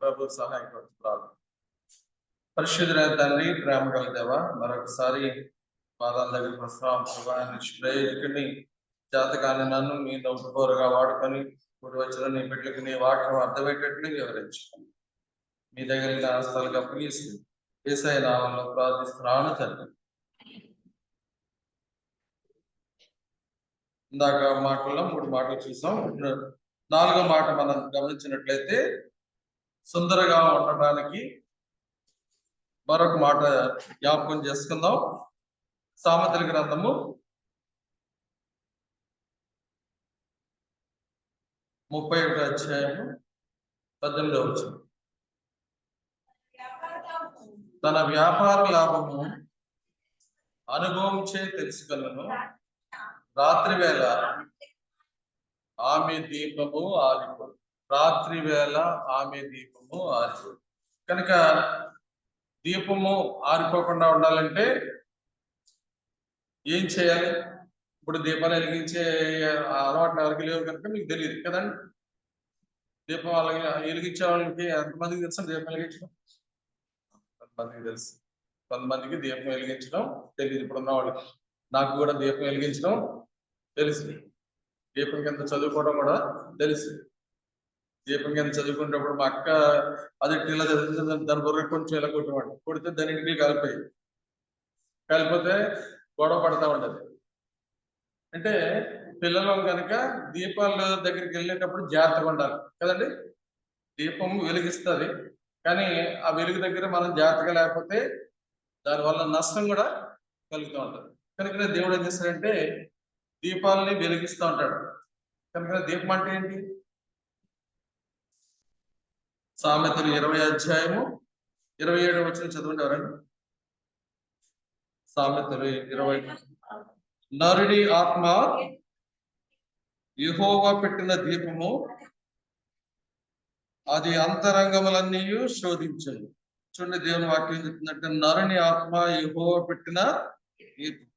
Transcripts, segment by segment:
ప్రభు సహాయం ప్రార్థన. పరిశుద్ధులైన తండ్రి, ప్రేమ గల దేవ, మరొకసారి పాదాల దగ్గర ప్రస్తుతం నిష్ప్రయోజకుని జాతకాన్ని నన్ను మీ నౌకపౌరుగా వాడుకొని ఇప్పుడు వచ్చిన నీ బిడ్డలకు నీ వాక్యం అర్థమయ్యేటట్లు వివరించుకోండి. మీ దగ్గర ఆస్థాలకు అప్పగిస్తుంది యేసయ్య నామములో ప్రార్థిస్తున్నాను తండ్రి. ఇందాక మాటల్లో 3 మాటలు చూసాం. ఇప్పుడు 4వ మాట మనం గమనించినట్లయితే సుందరగా ఉండడానికి మరొక మాట జ్ఞాపకం చేసుకుందాం. సామెతల గ్రంథము 31వ అధ్యాయము 18వ వచనం. తన వ్యాపార లాభము అనుభవం చే తెలుసుకొనును, రాత్రి వేళ ఆమె దీపము ఆరిపోదు. రాత్రి వేళ ఆమె దీపము ఆరిపోదు. కనుక దీపము ఆరిపోకుండా ఉండాలంటే ఏం చేయాలి? ఇప్పుడు దీపాలు వెలిగించే అలవాట్లు ఎవరికి లేవు కనుక మీకు తెలియదు కదండి. దీపం వాళ్ళకి వెలిగించే వాళ్ళకి ఎంతమందికి తెలుసు దీపం వెలిగించడం? కొంతమందికి తెలుసు, కొంతమందికి దీపం వెలిగించడం తెలియదు. ఇప్పుడున్న వాళ్ళకి, నాకు కూడా దీపం వెలిగించడం తెలుసు. దీపం కింద చదువుకోవడం కూడా తెలుసు. దీపం కింద చదువుకునేటప్పుడు మా అక్క అది ఇలా చదువుతుంది, దాని బుర్ర కొంచెం ఇలా కొట్టేవాడు, కొడితే దాని ఇంటికి కలిపితే గొడవ పడతా ఉండదు. అంటే పిల్లలు కనుక దీపాల దగ్గరికి వెళ్ళేటప్పుడు జాగ్రత్తగా ఉండాలి కదండి. దీపం వెలిగిస్తుంది, కానీ ఆ వెలుగు దగ్గర మనం జాగ్రత్తగా లేకపోతే దానివల్ల నష్టం కూడా కలుగుతూ ఉంటుంది. కనుక దేవుడు ఏం చేస్తాడంటే దీపాలని వెలిగిస్తూ ఉంటాడు. కనుక దీపం అంటే ఏంటి? సామెతలు 20వ అధ్యాయము 27వ వచనం చదవండి ఎవరండి. సామెతలు 20. నరుడి ఆత్మ యెహోవా పెట్టిన దీపము, అది అంతరంగములన్నీ శోధించను. చూడండి, దేవుని వాక్యం చెప్తున్నట్టు నరుని ఆత్మ యెహోవా పెట్టిన దీపం,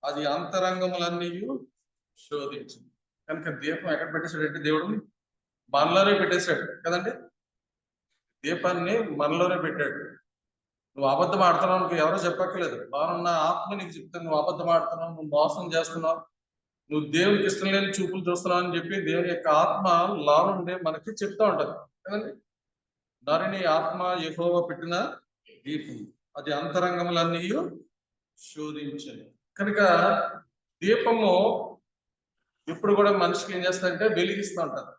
అది అంతరంగములన్నీ శోధించను. కనుక దీపం ఎక్కడ పెట్టేశాడంటే దేవుడు మనలోనే పెట్టేశాడు కదండి. దీపాన్ని మనలోనే పెట్టాడు. నువ్వు అబద్ధం ఆడుతున్నావు ఎవరో చెప్పక్కర్లేదు. బాగున్న ఆత్మ నీకు చెప్తాను, నువ్వు అబద్ధం ఆడుతున్నావు, నువ్వు మోసం చేస్తున్నావు, నువ్వు దేవునికి ఇష్టం లేని చూపులు చూస్తున్నావు అని చెప్పి దేవుని యొక్క ఆత్మ లావుండే మనకి చెప్తా ఉంటది కదండి. నరుని ఆత్మ యెహోవా పెట్టిన దీపం, అది అంతరంగములన్నీ శోధించను. కనుక దీపము ఎప్పుడు కూడా మనిషికి ఏం చేస్తాడంటే వెలిగిస్తూ ఉంటారు.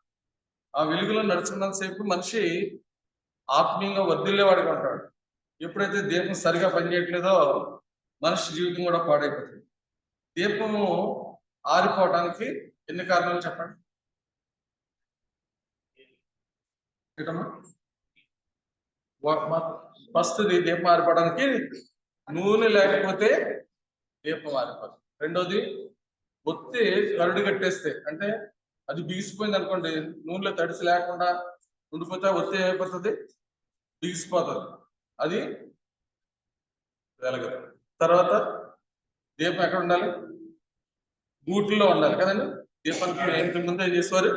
ఆ వెలుగులో నడుచుకున్నంతసేపు మనిషి ఆత్మీయంగా వర్ధిల్లేవాడిగా ఉంటాడు. ఎప్పుడైతే దీపం సరిగా పనిచేయట్లేదో మనిషి జీవితం కూడా పాడైపోతుంది. దీపము ఆరిపోవడానికి ఎన్ని కారణాలు చెప్పండి. ఫస్ట్ దీపం ఆరిపోవడానికి నూనె లేకపోతే దీపం ఆరిపోతుంది. రెండోది ఒత్తి కరుడు కట్టేస్తే, అంటే అది బిగిసిపోయింది అనుకోండి, నూనెలో తడిసి లేకుండా ఉండిపోతే ఒత్తి అయిపోతుంది, బిగిసిపోతుంది, అది వెలగదు. తర్వాత దీపం ఎక్కడ ఉండాలి? గూట్లో ఉండాలి కదండి. దీపానికి ఇంటి ముందు ఏం చేసేవారు?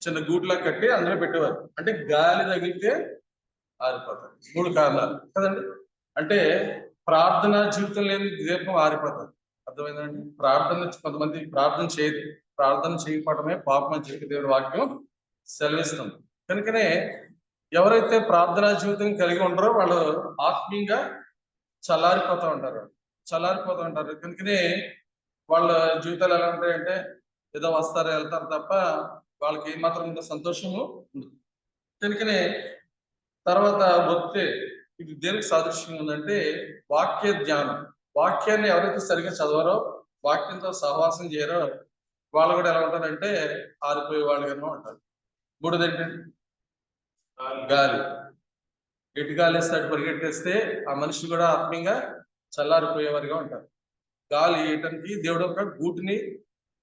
చిన్న గూట్లా కట్టి అందులో పెట్టేవారు. అంటే గాలి తగిలితే ఆరిపోతుంది. 3 కారణాలు కదండి. అంటే ప్రార్థన జీవితం లేని దీపం ఆరిపోతుంది. అర్థమైందండి. ప్రార్థన, కొంతమంది ప్రార్థన చేయదు, ప్రార్థన చేయకపోవడమే పాపం అని చెప్పి దేవుడి వాక్యం సెలవిస్తుంది. కనుకనే ఎవరైతే ప్రార్థనా జీవితం కలిగి ఉంటారో వాళ్ళు ఆత్మీయంగా చల్లారిపోతూ ఉంటారు. కనుకనే వాళ్ళ జీవితాలు ఎలా ఉంటాయంటే ఏదో వస్తారు వెళ్తారు తప్ప వాళ్ళకి ఏమాత్రం ఇంత సంతోషము ఉండదు. కనుకనే తర్వాత వస్తే ఇది దేనికి సాదృశ్యంగా ఉందంటే వాక్య ధ్యానం. వాక్యాన్ని ఎవరైతే సరిగ్గా చదవరో, వాక్యంతో సహవాసం చేయరో వాళ్ళు కూడా ఎలా ఉంటారంటే ఆరిపోయే వాళ్ళుగానే ఉంటారు. 3ది ఏంటంటే గాలి. ఎటు గాలి వేస్తాడు పరిగెట్టేస్తే ఆ మనిషి కూడా ఆత్మీయంగా చల్లారిపోయేవారిగా ఉంటారు. గాలి వేయటానికి దేవుడు ఒక గూటిని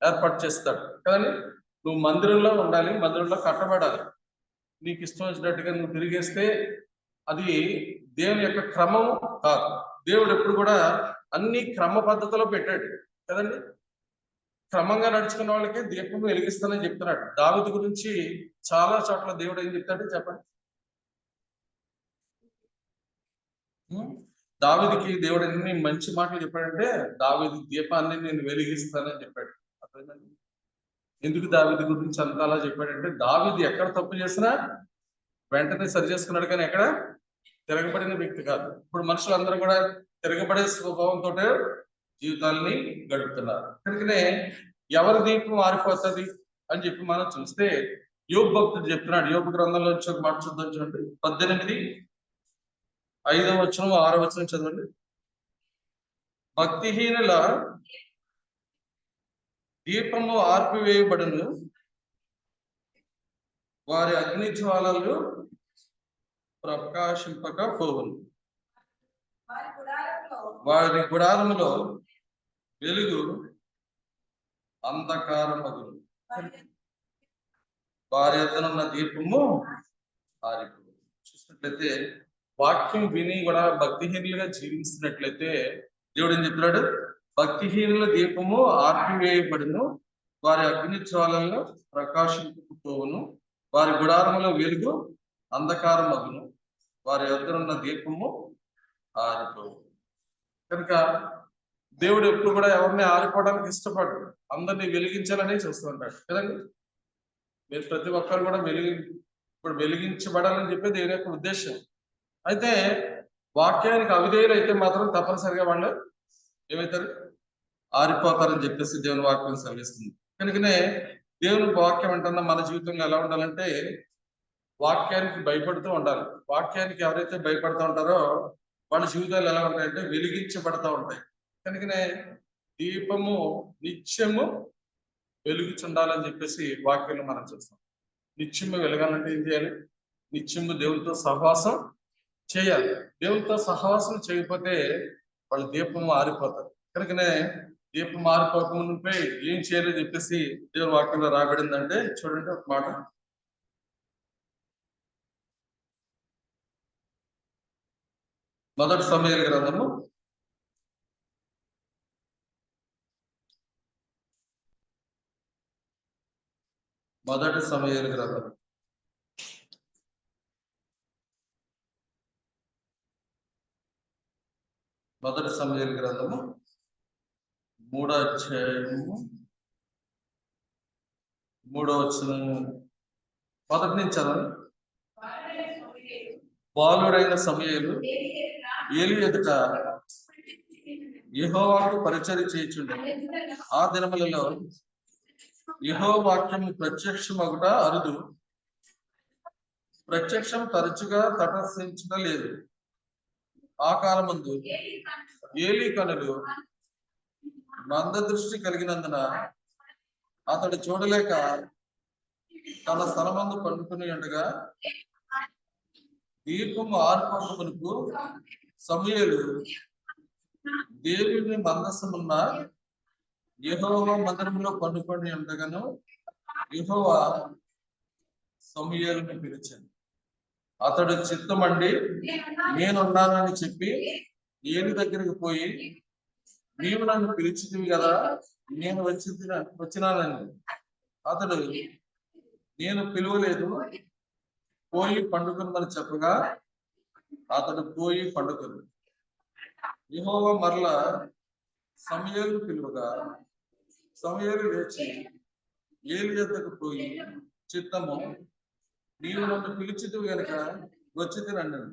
ఏర్పాటు చేస్తాడు కదండి. నువ్వు మందిరంలో ఉండాలి, మందిరంలో కట్టబడాలి. నీకు ఇష్టం వచ్చినట్టుగా నువ్వు తిరిగేస్తే అది దేవుని యొక్క క్రమము కాదు. దేవుడు ఎప్పుడు కూడా అన్ని క్రమ పద్ధతిలో పెట్టాడు కదండి. క్రమంగా నడుచుకున్న వాళ్ళకి దీపం వెలిగిస్తానని చెప్తున్నాడు. దావీదు గురించి చాలా చోట్ల దేవుడు ఏం చెప్తాడు చెప్పండి. దావీదుకి దేవుడు ఎన్ని మంచి మాటలు చెప్పాడంటే, దావీదు దీపాన్ని నేను వెలిగిస్తానని చెప్పాడు. అర్థమైందండి? ఎందుకు దావీదు గురించి అంత అలా చెప్పాడంటే, దావీదు ఎక్కడ తప్పు చేసినా వెంటనే సరి చేసుకున్నాడు, కానీ ఎక్కడ తిరగబడిన వ్యక్తి కాదు. ఇప్పుడు మనుషులందరూ కూడా తిరగబడే స్వభావంతో జీవితాల్ని గడుపుతున్నారు. కనుకనే ఎవరి దీపం ఆరిపోతుంది అని చెప్పి మనం చూస్తే, యోబు భక్తుడు చెప్తున్నాడు. యోబు గ్రంథంలో వచ్చి ఒక మాట చూద్దాం చూడండి. 18:5 6 చదవండి. భక్తిహీనుల దీపము ఆర్పివేయబడును, వారి అగ్ని జ్వాలలు ప్రకాశింపక పోవును. వారి గుడారములో వెలుగు అంధకారమగును, వారి యొద్దనున్న దీపము ఆరిపోవును. చూసినట్లయితే వాక్యం విని కూడా భక్తిహీనులుగా జీవిస్తున్నట్లయితే దేవుడు ఏం చెప్తున్నాడు? భక్తిహీనుల దీపము ఆర్పివేయబడును, వారి అగ్ని జ్వాలల్లో ప్రకాశింపకపోవును, వారి గుడారములో వెలుగు అంధకారమగును, వారి యొద్దనున్న దీపము ఆరిపోవు. కనుక దేవుడు ఎప్పుడు కూడా ఎవరిని ఆరిపోవడానికి ఇష్టపడడు, అందరినీ వెలిగించాలని చూస్తూ ఉంటాడు కదండి. మీరు ప్రతి ఒక్కరు కూడా ఇప్పుడు వెలిగించబడాలని చెప్పి దేవుని యొక్క ఉద్దేశం. అయితే వాక్యానికి అవిధేయులు అయితే మాత్రం తప్పనిసరిగా వాళ్ళు ఏమవుతారు? ఆరిపోతారని చెప్పేసి దేవుని వాక్యం సెలవిస్తుంది. కనుకనే దేవుని వాక్యం అంటున్నా మన జీవితంలో ఎలా ఉండాలంటే, వాక్యానికి భయపడుతూ ఉండాలి. వాక్యానికి ఎవరైతే భయపడుతూ ఉంటారో వాళ్ళ జీవితాలు ఎలా ఉంటాయంటే వెలిగించబడతా ఉంటాయి. కనుకనే దీపము నిత్యము వెలుగుచుండాలని చెప్పేసి వాక్యంలో మనం చూస్తాం. నిత్యము వెలగాలంటే ఏం చేయాలి? నిత్యము దేవునితో సహవాసం చేయాలి. దేవునితో సహవాసం చేయకపోతే వాళ్ళ దీపము ఆరిపోతారు. కనుకనే దీపం ఆరిపోకముందే ఏం చేయాలో చెప్పేసి దేవుని వాక్యంలో రాబడిందంటే చూడండి ఒక మాట. మొదటి సమూయేలు గ్రంథము 3వ అధ్యాయము 3వ వచనము మొదటి నుంచి చదవండి. బాలుడైన సమూయేలు ఏలీ ఎదుట యెహోవాకు పరిచర్య చేయుచుండెను. ఆ దినములలో యెహోవా వాక్యము ప్రత్యక్షమగుట అరుదు, ప్రత్యక్షం తరచుగా తటస్థించట లేదు. ఆ కాలమందు ఏలీ కనులు మందదృష్టి కలిగినందున అతడు చూడలేక తన స్థలమందు పండుకుని ఉండగా, దీపము ఆరిపోకమునుపు సమూయేలు దేవుని మందసమున్న యెహోవా మందిరంలో పండుకొని ఉండగాను యెహోవా సమూయేలుని పిలిచాను. అతడు చిత్తమండి నేనున్నానని చెప్పి ఏలి దగ్గరికి పోయి, నీవు నన్ను పిలిచితివి కదా, నేను వచ్చినానని. అతడు నేను పిలువలేదు, పోయి పండుకొనమని చెప్పగా అతడు పోయి పండుకొని యెహోవా మరలా సమూయేలును పిలువగా సమూయేలు లేచి ఏలి యొద్దకు పోయి, చిత్తము నీవు నన్ను పిలిచితివి గనుక వచ్చి తినన్నాడు.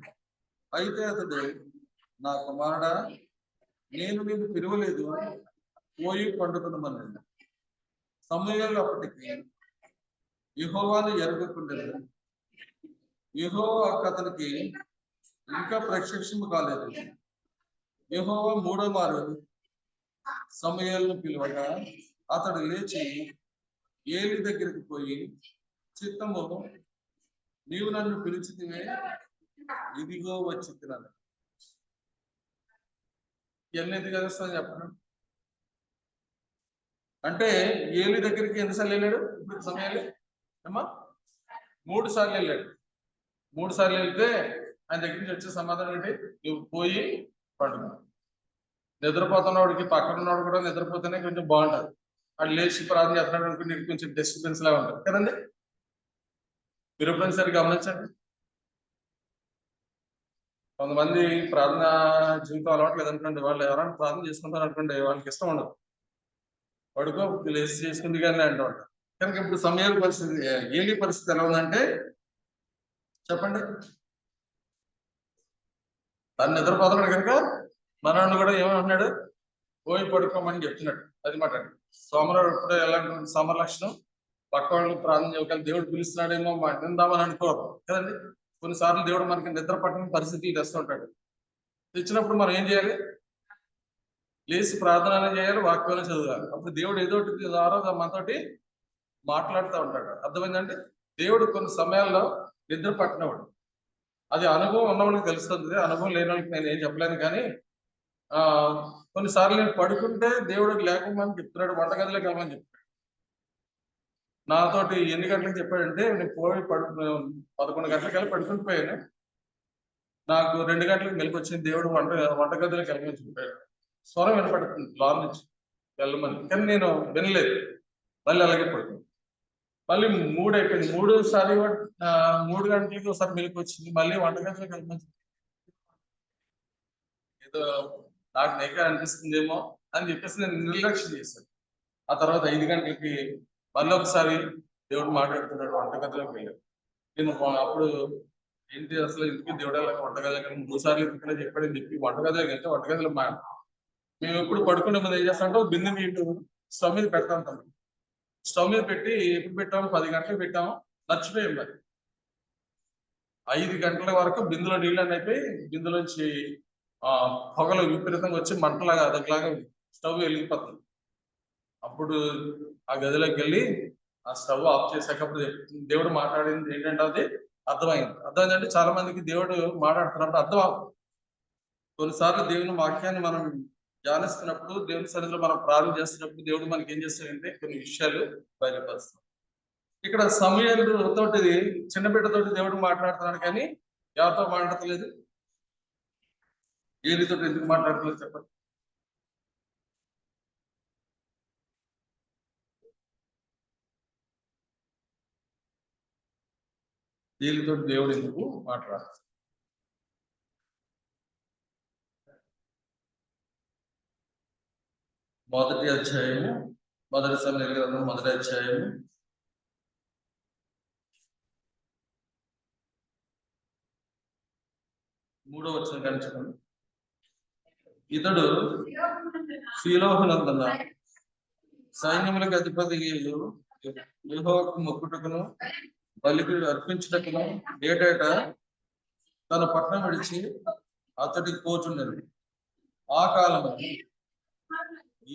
అయితే అతడు, నా కుమారుడా, నేను నిన్ను పిలువలేదు, పోయి పండుకొనమన్నాడు. సమూయేలు అప్పటికి యెహోవాను ఎరుగకుండెను. యెహోవా అతనికి ఇంకా ప్రత్యక్షము కాలేదు. యెహోవా 3వ మారు సమూయేలును పిలువగా అతడు లేచి ఏలి దగ్గరికి పోయి, చిత్తము నీవు నన్ను పిలిచితివే, ఇదిగో వచ్చి తిన్నాను. ఎన్నిది కలుస్తాను చెప్పండి. అంటే ఏలి దగ్గరికి ఎన్నిసార్లు వెళ్ళాడు ఇప్పుడు సమయాలు? ఏమా 3 సార్లు వెళ్ళాడు. 3 సార్లు వెళ్తే ఆయన దగ్గర నుంచి వచ్చే సమాధానం ఏంటి? నువ్వు పోయి పండుగ. నిద్రపోతున్నవాడికి పక్కన ఉన్నవాడు కూడా నిద్రపోతేనే కొంచెం బాగుంటుంది. వాళ్ళు లేచి ప్రార్థన చేస్తున్నాడు అనుకుంటే కొంచెం డిస్టర్బెన్స్ లా ఉంటుంది కదండి. మీరు ఎప్పుడైనా సరే గమనించండి. కొంతమంది ప్రార్థన జీవితం అలవాటు లేదనుకోండి, వాళ్ళు ఎవరైనా ప్రార్థన చేసుకుంటారు అనుకోండి, వాళ్ళకి ఇష్టం ఉండదు. పడుకో లేచి చేసుకుంది కానీ అంటూ ఉంటారు. కనుక ఇప్పుడు సమయాల పరిస్థితి, ఏలి పరిస్థితి ఎలా ఉందంటే చెప్పండి. తను నిద్రపోతున్నాడు కనుక మనవాడిని కూడా ఏమంటున్నాడు, పోయి పడుకోమని చెప్తున్నాడు. అది మాట సోమవారం ఎప్పుడు ఎలా సోమర లక్షణం, పక్క వాళ్ళు ప్రార్థన చేయగల దేవుడు పిలుస్తున్నాడేమో విందామని అనుకోరు కదండి. కొన్నిసార్లు దేవుడు మనకి నిద్ర పట్టని పరిస్థితులు తెస్తుంటాడు. తెచ్చినప్పుడు మనం ఏం చేయాలి? లేచి ప్రార్థన చేయాలి, వాక్యాలు చదవాలి. అప్పుడు దేవుడు ఏదో ద్వారా మనతోటి మాట్లాడుతూ ఉంటాడు. అర్థమైందంటే దేవుడు కొన్ని సమయాల్లో నిద్ర పట్టినవాడు. అది అనుభవం ఉన్నవాళ్ళకి తెలుస్తుంది, అనుభవం లేని వాళ్ళకి నేను ఏం చెప్పలేను. కానీ కొన్నిసార్లు నేను పడుకుంటే దేవుడు లేకుండా చెప్తున్నాడు, వంటగదిలోకి వెళ్ళమని చెప్తాడు. నాతోటి ఎన్ని గంటలకు చెప్పాడంటే, నేను పోయి 11 గంటలకు వెళ్ళి పడుకుని పోయాను. నాకు 2 గంటలకు మెలకు వచ్చింది, దేవుడు వంటగదిలోకి వెళ్ళమని చెప్పాడు. స్వరం వినపడుతుంది లోన్ నుంచి వెళ్ళమని, కానీ నేను వినలేదు. మళ్ళీ అలాగే పడుతుంది. మళ్ళీ 3 అయిపోయింది. 3 గంటలకి ఒకసారి మెలకు వచ్చింది, మళ్ళీ వంటగదిలోకి వెళ్ళమని. ఏదో నాకు నేక అనిపిస్తుందేమో అని చెప్పేసి నేను నిర్లక్ష్యం చేశాను. ఆ తర్వాత 5 గంటలకి మళ్ళీ ఒకసారి దేవుడు మాట్లాడుతున్నాడు, వంటగదిలోకి వెళ్ళాడు. నేను అప్పుడు ఏంటి అసలు ఇంటికి దేవుడు వంటగదిలోకి 3 సార్లు ఇంటికనే చెప్పాడని చెప్పి వంటగదిలోకి వెళ్తే, వంటగదిలో మేము ఎప్పుడు పడుకునే ముందు ఏం చేస్తామంటే బిందె నీళ్ళు స్టవ్ మీద పెడతాం. స్టవ్ మీద పెట్టి ఎప్పుడు పెట్టాము? 10 గంటలకు పెట్టాము, మర్చిపోయాం. మరి 5 గంటల వరకు బిందులో నీళ్ళు అని అయిపోయి బిందులోంచి పొగలు విపరీతంగా వచ్చి మంటలాగా అదట్లాగా స్టవ్ వెలిగిపోతుంది. అప్పుడు ఆ గదిలోకి వెళ్ళి ఆ స్టవ్ ఆఫ్ చేసాకప్పుడు దేవుడు మాట్లాడింది ఏంటంటే అది అర్థమైందంటే చాలా మందికి దేవుడు మాట్లాడుతున్నప్పుడు అర్థం అవుతుంది. కొన్నిసార్లు దేవుని వాక్యాన్ని మనం ధ్యానిస్తున్నప్పుడు, దేవుని సన్నిధిలో మనం ప్రార్థన చేస్తున్నప్పుడు దేవుడు మనకి ఏం చేస్తాడంటే కొన్ని విషయాలు బయలుపరుస్తాం. ఇక్కడ సమూయేలుతోటి చిన్న బిడ్డతోటి దేవుడు మాట్లాడుతున్నాడు, కానీ ఎవరితో మాట్లాడతలేదు? ఏలితో ఎందుకు మాట్లాడతలేదు చెప్పండి. ఏలితో దేవుడు ఎందుకు మాట్లాడుతాడు? మొదటి అధ్యాయము, మొదటి సమూయేలు గ్రంథం మొదటి అధ్యాయము 3వ వచనం కానీ చెప్పండి. ఇతడు షీలోహునందున సైన్యములకు అధిపతి యెహోవాకు మొక్కుటకును బలికి అర్పించుటకును ఏటేటా తన పట్టణం విడిచి అతడికి పోచుండేది. ఆ కాలము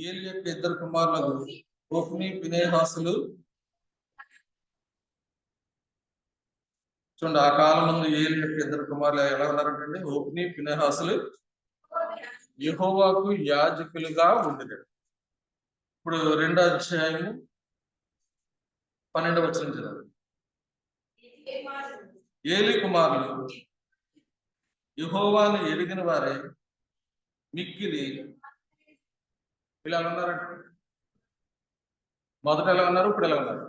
ఏలి యొక్క 2 కుమారులకు హోఫ్నీ ఫీనెహాసులు చూడండి. ఆ కాలం ముందు ఏలి యొక్క 2 కుమారులు ఎలా ఉన్నారంటే హోఫ్నీ ఫీనెహాసులు యెహోవాకు యాజకులుగా ఉండేది. ఇప్పుడు 2వ అధ్యాయము 12వ వచనం చదవండి. ఏలి కుమారులు యెహోవాను ఎరిగిన వారే మిక్కిలి. వీళ్ళు ఎలా ఉన్నారంటే మొదట ఎలా ఉన్నారు, ఇప్పుడు ఎలా ఉన్నారు?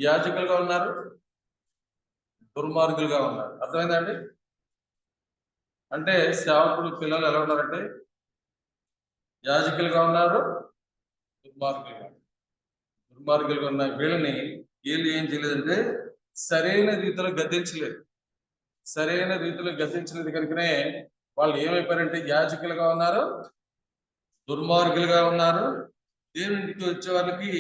యాజకులుగా ఉన్నారు, దుర్మార్గులుగా ఉన్నారు. అర్థమైందండి? అంటే సేవకులు పిల్లలు ఎలా ఉన్నారంటే యాజకులుగా ఉన్నారు, దుర్మార్గులుగా ఉన్న వీళ్ళని వీళ్ళు ఏం చేయలేదంటే సరైన రీతిలో గద్దించలేదు కనుకనే వాళ్ళు ఏమైపోయారంటే యాజకులుగా ఉన్నారు, దుర్మార్గులుగా ఉన్నారు. దేవునికి వచ్చే వాళ్ళకి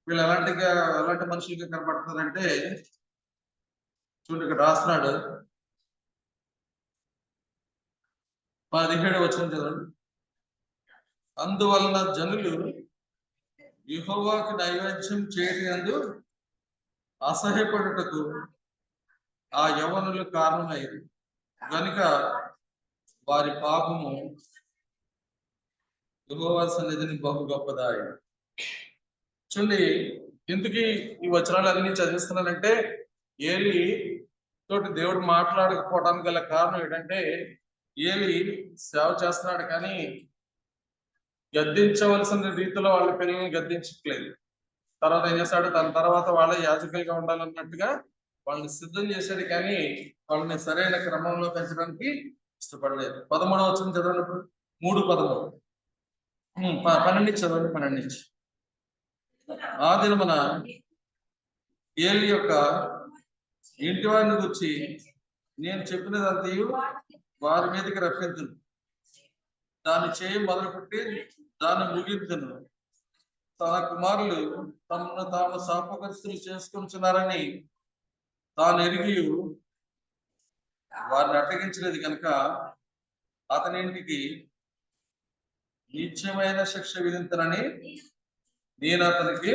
వీళ్ళు ఎలాంటి మనుషులుగా కనపడుతున్నారంటే చూడండి, ఇక్కడ రాస్తున్నాడు 17వ వచనం చదవండి. అందువలన జనులు యెహోవాకు నైవేద్యం చేయనందు అసహ్యపడుటకు ఆ యవ్వనులు కారణమైంది కనుక వారి పాపము యెహోవా సన్నిధిని బహు గొప్పదాయి. చూడండి, ఎందుకు ఈ వచనాలు అన్ని చదివిస్తున్నానంటే ఏలి తోటి దేవుడు మాట్లాడకపోవడానికి గల కారణం ఏంటంటే ఏలి సేవ చేస్తున్నాడు, కానీ గద్దించవలసిన రీతిలో వాళ్ళ పిల్లల్ని గద్దించట్లేదు. తర్వాత ఏం చేస్తాడు, తన తర్వాత వాళ్ళే యాజకులుగా ఉండాలన్నట్టుగా వాళ్ళని సిద్ధం చేశాడు, కానీ వాళ్ళని సరైన క్రమంలో పెంచడానికి ఇష్టపడలేదు. 13వ వచనం చదవనప్పుడు 3:13 12 చదవండి. 12 ఆ దినమున ఏలి యొక్క ఇంటి వారిని గురించి నేను చెప్పినదంతయు వారి మీదకి రప్పించును, దాన్ని చేయి మొదలుపెట్టి దాన్ని ముగించును. తన కుమారులు తమను తాము శాపగ్రస్తులు చేసుకుంటున్నారని తాను ఎరిగి వారిని అడ్డగించలేదు కనుక అతని ఇంటికి నిత్యమైన శిక్ష విధించనని నేను అతనికి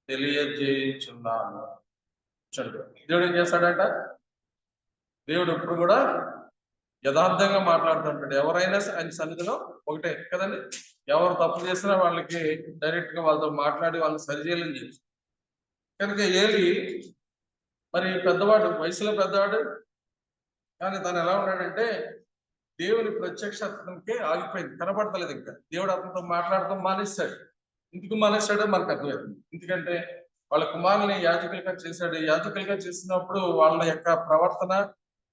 తెలియజేయుచున్నాను. చూడండి, దేవుడు ఏం చేస్తాడంట? దేవుడు ఎప్పుడు కూడా యథార్థంగా మాట్లాడుతుంటాడు. ఎవరైనా ఆయన సన్నిధిలో ఒకటే కదండి, ఎవరు తప్పు చేసినా వాళ్ళకి డైరెక్ట్ గా వాళ్ళతో మాట్లాడి వాళ్ళని సరిచేయాలని చెప్పి. కనుక ఏలి మరి పెద్దవాడు, వయసులో పెద్దవాడు, కానీ తను ఎలా ఉన్నాడంటే దేవుని ప్రత్యక్షతకి ఆగిపోయింది, కనపడతలేదు. ఇంకా దేవుడు అతనితో మాట్లాడటం మానేస్తాడు. ఎందుకు మానేస్తాడో మనకు అర్థమైంది. ఎందుకంటే వాళ్ళ కుమారుని యాజకులుగా చేశాడు. యాజకులుగా చేసినప్పుడు వాళ్ళ యొక్క ప్రవర్తన,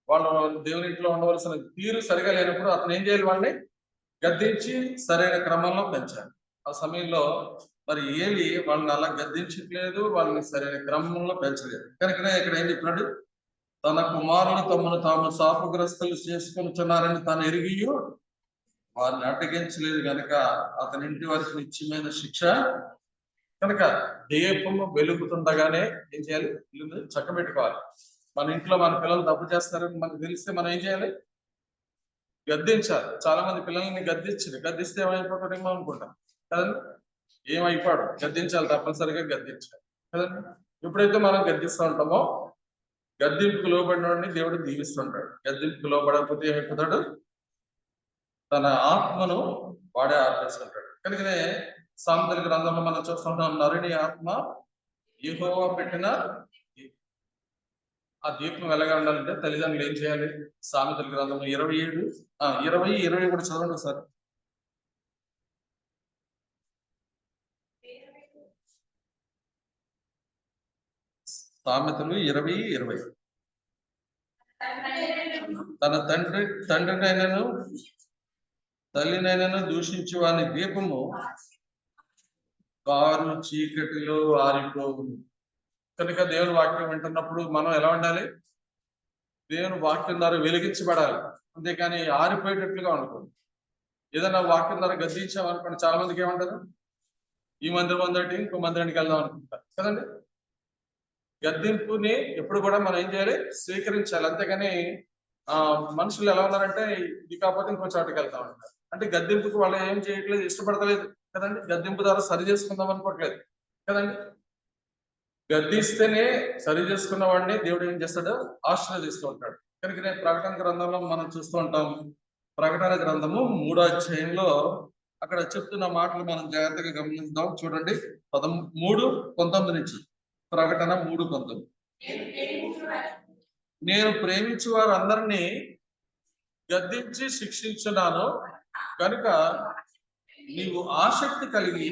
వాళ్ళు దేవుని ఇంట్లో ఉండవలసిన తీరు సరిగా లేనప్పుడు అతను ఏం చేయాలి? వాళ్ళని గద్దించి సరైన క్రమంలో పెంచాలి. ఆ సమయంలో మరి ఏలి వాళ్ళని అలా గద్దించట్లేదు, వాళ్ళని సరైన క్రమంలో పెంచలేదు. కనుకనే ఇక్కడ ఏం చెప్పినాడు? తన కుమారులు తమను తాము శాపగ్రస్తులు చేసుకుంటున్నారని తాను ఎరిగి వారిని అడ్డగించలేదు కనుక అతని ఇంటి వారికి నిత్యమైన శిక్ష. కనుక దీపము వెలుగుతుండగానే ఏం చేయాలి? ఇల్లు చక్కబెట్టుకోవాలి. మన ఇంట్లో మన పిల్లలు తప్పు చేస్తారని మనకు తెలిస్తే మనం ఏం చేయాలి? గద్దించాలి. చాలా మంది పిల్లల్ని గద్దిస్తే ఏమైపోతాడేమో అనుకుంటాం కదండి. ఏమైపోడు, గద్దించాలి, తప్పనిసరిగా గద్దించాలి కదండి. ఎప్పుడైతే మనం గద్దిస్తూ ఉంటామో గద్దింపుకు లోబడిన వాడిని దేవుడు దీవిస్తుంటాడు. గద్దింపుకు లోబడకపోతే ఏమైపోతాడు? తన ఆత్మను వాడే ఆర్పేస్తుంటాడు. కనుకనే సామెతల గ్రంథంలో మనం చూస్తుంటాం, నరుని ఆత్మ యెహోవా పెట్టిన ఆ దీపం వెలగా ఉండాలంటే తల్లిదండ్రులు ఏం చేయాలి? సామెతల గ్రంథంలో 20 కూడా చదవండి సార్. సామెతలు 20:20 తన తండ్రినైనను తల్లినైనను దూషించు వాని దీపము కారు చీకటిలో ఆరిపోవు. కనుక దేవుని వాక్యం వింటున్నప్పుడు మనం ఎలా ఉండాలి? దేవుని వాక్యం ద్వారా వెలిగించబడాలి, అంతేకాని ఆరిపోయేటట్లుగా ఉండకూడదు. ఏదైనా వాక్యం ద్వారా గద్దించామనుకోండి, చాలా మందికి ఏమంటారు? ఈ మందిరం దాటి ఇంకో మందిరానికి వెళ్దాం అనుకుంటారు కదండి. గద్దింపుని ఎప్పుడు కూడా మనం ఏం చేయాలి? స్వీకరించాలి. అంతేగాని మనుషులు ఎలా ఉన్నారంటే ఇది కాకపోతే ఇంకో చోటుకి వెళ్తా ఉంటారు. అంటే గద్దింపుకు వాళ్ళు ఏం చేయట్లేదు, ఇష్టపడతలేదు కదండి. గద్దింపు ద్వారా సరి చేసుకుందాం అనుకోవట్లేదు కదండి. గద్దిస్తేనే సరి చేసుకున్న వాడిని దేవుడు ఏం చేస్తాడు? ఆశీర్వదిస్తూ ఉంటాడు. కనుక ప్రకటన గ్రంథంలో మనం చూస్తూ ఉంటాం. ప్రకటన గ్రంథము 3వ అధ్యాయంలో అక్కడ చెప్తున్న మాటలు మనం జాగ్రత్తగా గమనిద్దాం. చూడండి, 13:19 నుంచి. ప్రకటన 3:19. నేను ప్రేమించు వారందరినీ గద్దించి శిక్షించున్నాను కనుక నీవు ఆసక్తి కలిగి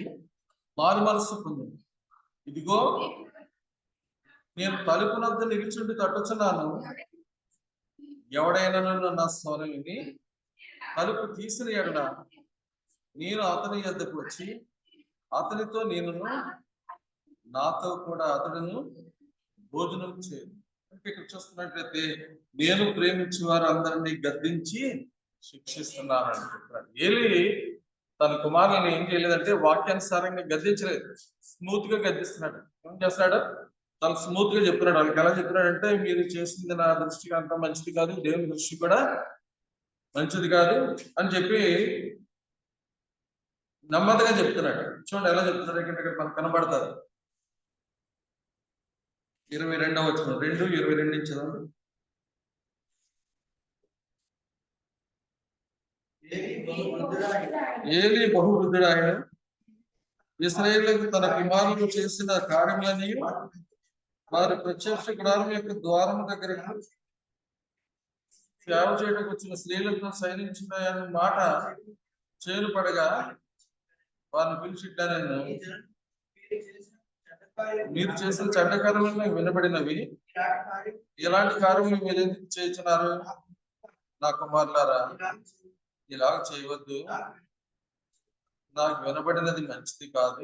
మారు మనసు పొందు. ఇదిగో నేను తలుపునొద్ద నిలిచుండి తట్టుచున్నాను. ఎవడైనా నా స్వరం విని తలుపు తీసిన ఎడల నేను అతని యొద్దకు వచ్చి అతనితో నేనును, నాతో కూడా అతడును భోజనం చేయను. ఇక్కడ చూస్తున్నట్లయితే నేను ప్రేమించే వారు అందరినీ గద్దించి శిక్షిస్తున్నానని చెప్పాడు. ఏలి తన కుమారులను ఏం చేయలేదంటే వాక్యానుసారంగా గద్దించలేదు, స్మూత్ గా గద్దిస్తున్నాడు. ఏం చేస్తాడు? చాలా స్మూత్ గా చెప్తున్నాడు. వాళ్ళకి ఎలా చెప్తున్నాడంటే, మీరు చేసింది నా దృష్టికి అంత మంచిది కాదు, దేవుని దృష్టి కూడా మంచిది కాదు అని చెప్పి నెమ్మదిగా చెప్తున్నాడు. చూడండి ఎలా చెప్తున్నాడు. ఇక్కడ మనకు కనబడతారు. 22వ వచనం, 2:22 నుంచి చదవండి. ఏలి బహువృద్ధుడు ఆయన ఇశ్రాయేలుకు తన కుమారులు చేసిన కార్యములని వారి ప్రత్యక్ష గుడారం యొక్క ద్వారం దగ్గరకు సేవ చేయడానికి వచ్చిన స్త్రీలతో సైనించిన మాట చేరుపడగా వారిని పిలిచి ఇట్లా నేను మీరు చేసిన చెడ్డ కార్యములు వినబడినవి, ఎలాంటి కార్యములు మీరు ఎందుకు చేస్తున్నారు? నా కుమారులారా ఇలా చేయవద్దు, నాకు వినబడినది మంచిది కాదు.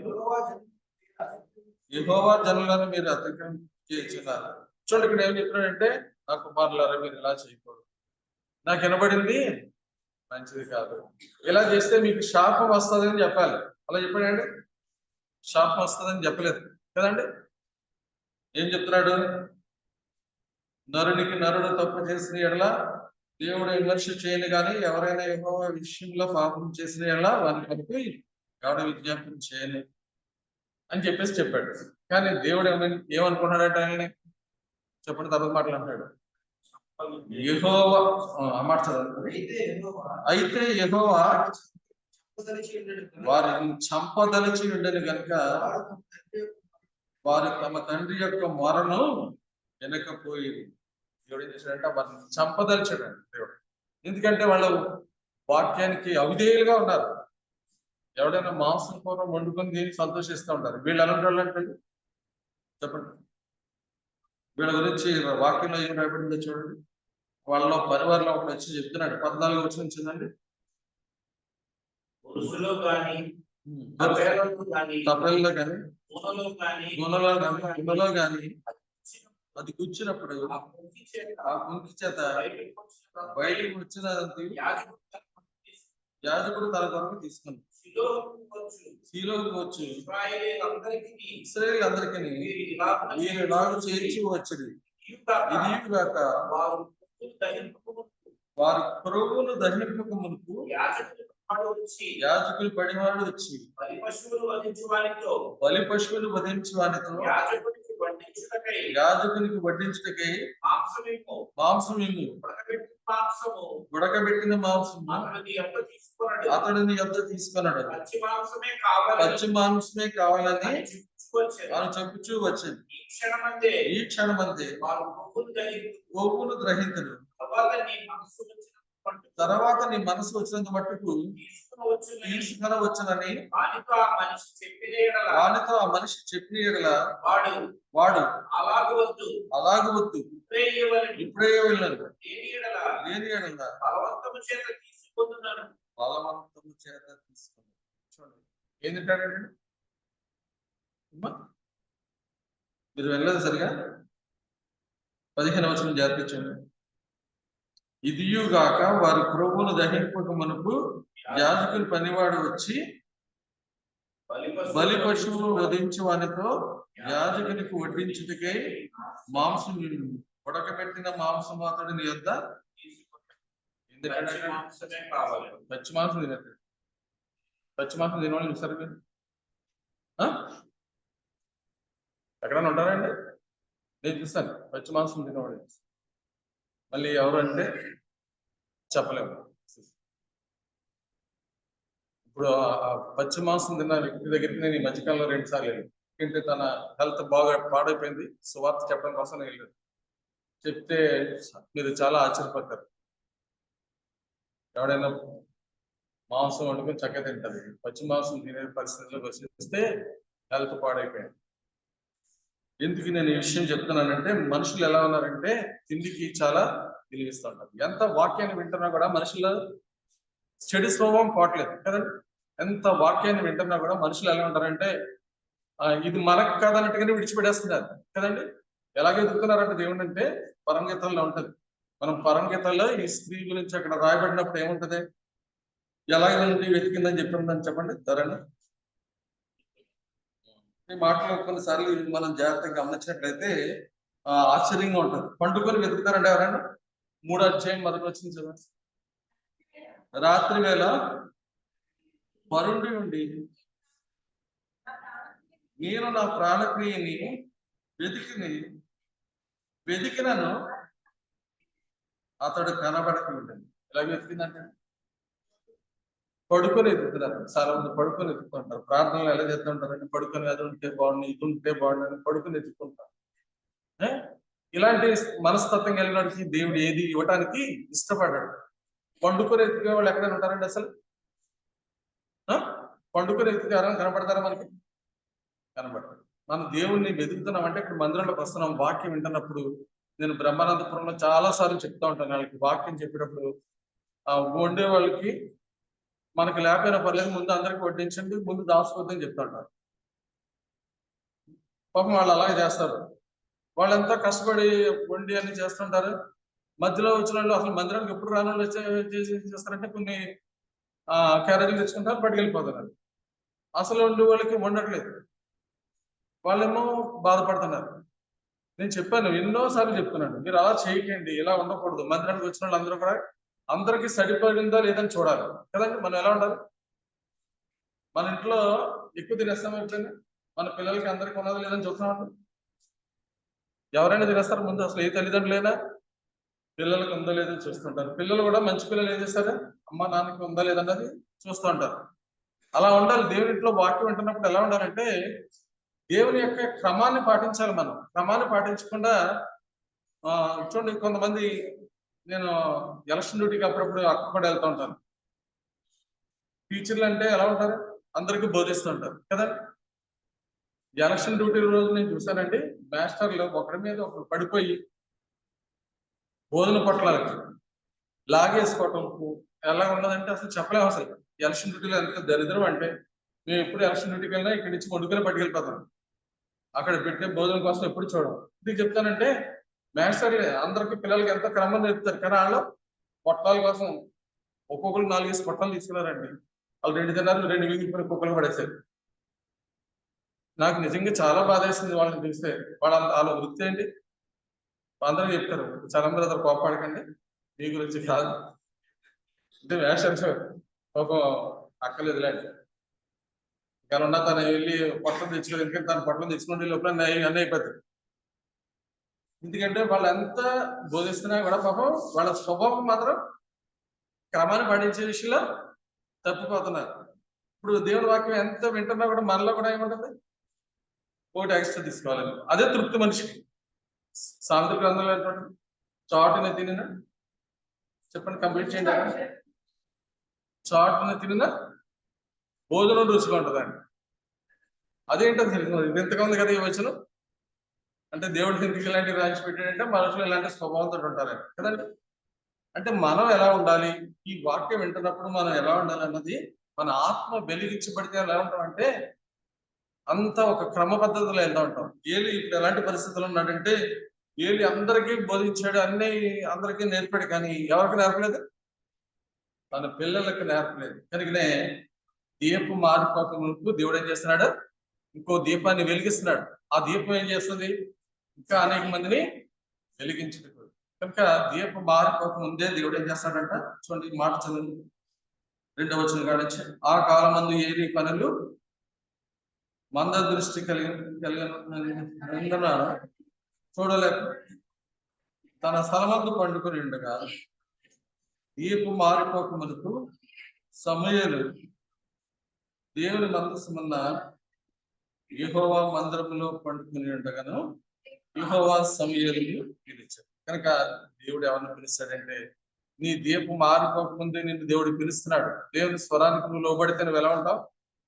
యెహోవా జనులను మీరు అతిక్రమించున్నారు. చూడండి ఇక్కడ ఏం చెప్తున్నాడంటే, నా కుమారులారా మీరు ఇలా చేయకూడదు, నాకు వినబడింది మంచిది కాదు, ఇలా చేస్తే మీకు శాపం వస్తుందని చెప్పాలి. అలా చెప్పాడండి, శాపం వస్తుందని చెప్పలేదు కదండి. ఏం చెప్తున్నాడు? నరునికి నరుడు తప్పు చేసిన ఎడల దేవుడు విమర్శ చేయను, కానీ ఎవరైనా యెహోవా విషయంలో పాపం చేసిన ఎడల వారి వరకు ఎవడ విజ్ఞాపన చేయను అని చెప్పాడు. కానీ దేవుడు ఏమనుకున్నాడంటే ఆయన చెప్పండి, తర్వాత మాట్లాడుతున్నాడు. యెహోవా మాట అయితే యెహోవా వారిని చంపదలిచి ఉండని కనుక వారు తమ తండ్రి యొక్క మొరను వెనకపోయి దేవుడు ఏం చేశాడంటే వారిని చంపదలిచాడండి దేవుడు. ఎందుకంటే వాళ్ళు వాక్యానికి అవిధేయులుగా ఉన్నారు. ఎవడైనా మాంసం కూర వండుకొని దీన్ని సంతోషిస్తూ ఉంటారు. వీళ్ళు ఎలాంటి వాళ్ళు అంటే చెప్పండి, వీళ్ళ గురించి వాక్యంలో ఏం రాబడిందో చూడండి. వాళ్ళ పరివారంలో ఒకటి వచ్చి చెప్తున్నాడు, 14 వచ్చిన వచ్చిందండి. తపల్లో కానీ నూనెలో కానీ అది కూర్చున్నప్పుడు ఆ కుంకి చేత బయటకు వచ్చినది యాజకుడు తన కొరకు తీసుకున్నాడు. శీలోకి వచ్చి ఇశ్రాయేలీయులందరికీ వీరు ఇలాగ చేర్చి వచ్చింది, ఇది కాక వారి ప్రభువును దహింపక మునుపు యాజకులు పడివాడు వచ్చి బలి పశువులు వధించు వానితో యాజకునికి వడ్డించుటకై మాంసం ఉడకబెట్టిన మాంసము అతడిని యొద్ద తీసుకున్నాడు. పచ్చి మాంసమే కావాలని వారు చెప్పుచూ వచ్చింది. ఈ క్షణమందే కొవ్వును గ్రహించడు. తర్వాత నీ మనసు వచ్చినంత మట్టుకు తీసుకుని వచ్చనని వానితో ఆ మనిషి చెప్పిన ఎడల వాడు అలాగవద్దు, ఇప్పుడే వెళ్ళాడు, లేని ఎడల బలవంతము చేత తీసుకున్నాడు. చూడండి ఏం తింటాడండి, మీరు వెళ్ళలేదు సరిగా. 15వ వచనం జాగ్రత్త. ఇదియుగాక వారి ప్రభువును దహింపక మునుపు యాజకుని పనివాడు వచ్చి బలి పశువును వధించి వానితో యాజకునికి వడ్డించుటకై మాంసం ఉడకబెట్టిన మాంసం అతడిని యొద్ద పచ్చి మాంసం తినట్టు. పచ్చి మాంసం తినవాళ్ళు చూస్తారు మీరు ఎక్కడైనా ఉంటారండి? నేను చూస్తాను పచ్చి మాంసం తినవాళ్ళు. మళ్ళీ ఎవరు అంటే చెప్పలేము. ఇప్పుడు పచ్చి మాంసం తిన్న వ్యక్తి దగ్గరికి నేను ఈ మధ్యకాలంలో 2 సార్లు వెళ్ళాను. ఎందుకంటే తన హెల్త్ బాగా పాడైపోయింది, సువార్త చెప్పడం కోసం నేను వెళ్ళాను. చెప్తే మీరు చాలా ఆశ్చర్యపడతారు. ఎవడైనా మాంసం వండుకొని చక్కగా తింటారు, పచ్చి మాంసం తినే పరిస్థితులకు వస్తే హెల్త్ పాడైపోయింది. ఎందుకు నేను ఈ విషయం చెప్తున్నానంటే, మనుషులు ఎలా ఉన్నారంటే తిండికి చాలా విలువిస్తూ ఉంటారు. ఎంత వాక్యాన్ని వింటున్నా కూడా మనుషుల చెడు స్వభావం పోవట్లేదు కదండి. ఎంత వాక్యాన్ని వింటున్నా కూడా మనుషులు ఎలా ఉంటారంటే ఇది మనకు కాదన్నట్టుగానే విడిచిపెట్టేస్తున్నారు కదండి. ఎలాగే ఎదుగుతున్నారంటే దేవుడు అంటే పరంగీతంలో ఉంటది. మనం పరంగీతంలో ఈ స్త్రీ గురించి అక్కడ రాయబడినప్పుడు ఏముంటది, ఎలాగైనా వెతికిందని చెప్పిందని చెప్పండి ధరని. ఈ మాటలు కొన్నిసార్లు మనం జాగ్రత్తగా గమనించినట్లయితే ఆశ్చర్యంగా ఉంటుంది. పండుకొని వెతుకుతారంటే ఎవరైనా 3వ అధ్యాయం మొదటి వచ్చింది చూడండి. రాత్రి వేళ పరుండి ఉండి నేను నా ప్రాణప్రియని వెతికినను అతడు కనబడకుండా. ఎలా వెతికిందంటే పడుకొని ఎత్తుతున్నారు. చాలా మంది పడుకొని ఎత్తుకుంటారు. ప్రార్థనలు ఎలా చేస్తూ ఉంటారంటే పడుకొని అది ఉంటే బాగుంది, ఇది ఉంటే బాగుంది అని పడుకొని ఎత్తుకుంటారు. ఇలాంటి మనస్తత్వం కలిగినకి దేవుడు ఏది ఇవ్వటానికి ఇష్టపడ్డాడు. పండుకొని ఎత్తుకునే వాళ్ళు ఎక్కడైనా ఉంటారండి అసలు? పండుకునే వ్యక్తికి ఎవరైనా కనపడతారా మనకి? కనపడతారు. మనం దేవుణ్ణి వెతుకుతున్నాం అంటే ఇక్కడ మందిరంలోకి వస్తున్నాం, వాక్యం వింటున్నప్పుడు. నేను బ్రహ్మానందపురంలో చాలా సార్లు చెప్తా ఉంటాను వాళ్ళకి, వాక్యం చెప్పేటప్పుడు ఆ వండే వాళ్ళకి మనకి లేకపోయినా పర్లేదు, ముందు అందరికి వడ్డించండి, ముందు దాచుకోవద్దని చెప్తా ఉంటారు. పాపం వాళ్ళు అలాగే చేస్తారు. వాళ్ళంతా కష్టపడి వండి అన్ని చేస్తుంటారు. మధ్యలో వచ్చిన వాళ్ళు అసలు మందిరానికి ఎప్పుడు రాని వాళ్ళు చేస్తారంటే కొన్ని క్యారేజీలు తెచ్చుకుంటారు, బయటకు వెళ్ళిపోతున్నారు. అసలు వండి వాళ్ళకి వండట్లేదు, వాళ్ళేమో బాధపడుతున్నారు. నేను చెప్పాను, ఎన్నోసార్లు చెప్తున్నాను, మీరు అలా చేయకండి, ఇలా ఉండకూడదు. మందిరానికి వచ్చిన వాళ్ళు అందరూ కూడా అందరికీ సరిపడిందా లేదని చూడాలి కదండి. మనం ఎలా ఉండాలి? మన ఇంట్లో ఎక్కువ తినేస్తాం ఎప్పుడైనా, మన పిల్లలకి అందరికీ ఉన్నది లేదని చూస్తున్నాం. ఎవరైనా తినేస్తారు ముందు, అసలు ఏ తల్లిదండ్రులైనా పిల్లలకి ఉందా లేదని చూస్తుంటారు. పిల్లలు కూడా మంచి పిల్లలు ఏం చేస్తారు, అమ్మ నాన్నకి ఉందా లేదన్నది చూస్తూ ఉంటారు. అలా ఉండాలి. దేవుని ఇంట్లో వాక్యం వింటున్నప్పుడు ఎలా ఉండాలంటే, దేవుని యొక్క క్రమాన్ని పాటించాలి. మనం క్రమాన్ని పాటించకుండా చూడండి, కొంతమంది, నేను ఎలక్షన్ డ్యూటీకి అప్పుడప్పుడు అక్కడ కూడా వెళ్తూ ఉంటాను. టీచర్లు అంటే ఎలా ఉంటారు, అందరికీ బోధిస్తూ ఉంటారు కదా. ఎలక్షన్ డ్యూటీ రోజు నేను చూసానండి, మాస్టర్లు ఒకరి మీద ఒకరు పడిపోయి బోధన పట్లకి లాగేసుకోవటం ఎలా ఉన్నదంటే అసలు చెప్పలేము. అసలు ఎలక్షన్ డ్యూటీలో ఎంత దరిద్రం అంటే, మేము ఎప్పుడు ఎలక్షన్ డ్యూటీకి వెళ్ళినా ఇక్కడి నుంచి కొడుకునే పట్టుకెళ్ళిపోతాం. అక్కడ పెట్టే భోజనం కోసం ఎప్పుడు చూడం. ఇది చెప్తానంటే, మాస్టర్లే అందరికి పిల్లలకి ఎంత క్రమం నేర్పుతారు కానీ వాళ్ళు పొట్టాల కోసం ఒక్కొక్కరు 4 పొట్టాలు తీసుకున్నారండి. వాళ్ళు 2 తిన్నారు, 2 మిగిలిపోయిన కుక్కలు పడేశారు. నాకు నిజంగా చాలా బాధ వేసింది వాళ్ళని చూస్తే. వాళ్ళ వృత్తి ఏంటి? అందరూ చెప్తారు, చలం బ్రదర్ కోపాడకండి, మీ గురించి కాదు అంటే వేషాలు ఒక అక్కలేదులేండి. కానీ ఉన్న తను వెళ్ళి పొట్టలు తెచ్చుకోలేదు, ఎందుకంటే తన పొట్టలు తెచ్చుకోండి లోపల అన్నీ అయిపోతాయి. ఎందుకంటే వాళ్ళు ఎంత బోధిస్తున్నా కూడా పాపం వాళ్ళ స్వభావం మాత్రం క్రమాన్ని పాటించే విషయంలో తప్పిపోతున్నారు. ఇప్పుడు దేవుని వాక్యం ఎంత వింటున్నా కూడా మనలో కూడా ఏముంటుంది, ఒకటి ఎక్స్ట్రా తీసుకోవాలని, అదే తృప్తి మనిషికి. సామెతల గ్రంథంలో చాటుని తినిన, చెప్పండి కంప్లీట్ చేయండి. చాటుని తినిన భోజనం రుచిగా ఉంటుందండి. అదేంటో తెలియదు, ఇది ఎంతగా ఉంది కదా ఈ వచనం. అంటే దేవుడి కిందకి ఇలాంటివి రాసి పెట్టాడంటే మనుషులు ఇలాంటి స్వభావంతో ఉంటారు కదండి. అంటే మనం ఎలా ఉండాలి, ఈ వాక్యం వింటున్నప్పుడు మనం ఎలా ఉండాలి అన్నది, మన ఆత్మ వెలిగించబడితే ఎలా ఉంటామంటే అంత ఒక క్రమ పద్ధతిలో వెళ్తూ ఉంటాం. ఏలి ఇప్పుడు ఎలాంటి పరిస్థితులు ఉన్నాడంటే, ఏలి అందరికీ బోధించాడు, అన్ని అందరికీ నేర్పాడు, కానీ ఎవరికి నేర్పలేదు, తన పిల్లలకు నేర్పలేదు. కనుకనే దీపం మారిపోక ముందు దేవుడు ఏం చేస్తున్నాడు, ఇంకో దీపాన్ని వెలిగిస్తున్నాడు. ఆ దీపం ఏం చేస్తుంది, ఇంకా అనేక మందిని వెలిగించుకుంటుంది. కనుక దీపం మారిపోక ముందే దేవుడు ఏం చేస్తాడంట, చూడండి మాట చదువు 2వ వచనం కానించి, ఆ కాలం మందు ఏలి పనులు మంద దృష్టి కలిగిన చూడలేక తన స్థలమందు పండుకొని ఉండగా, దీపం మారిపోక మనకు సమయలు దేవుని మందసమున్న యెహోవా మందిరంలో పండుకొని ఉండగాను యెహోవా సమయలు పిలిచాడు. కనుక దేవుడు ఎవరిని పిలుస్తాడంటే, నీ దీపం మారిపోక ముందే నిన్ను దేవుడు పిలుస్తున్నాడు. దేవుని స్వరానికి నువ్వు లోబడితే నువ్వు ఎలా ఉంటావు,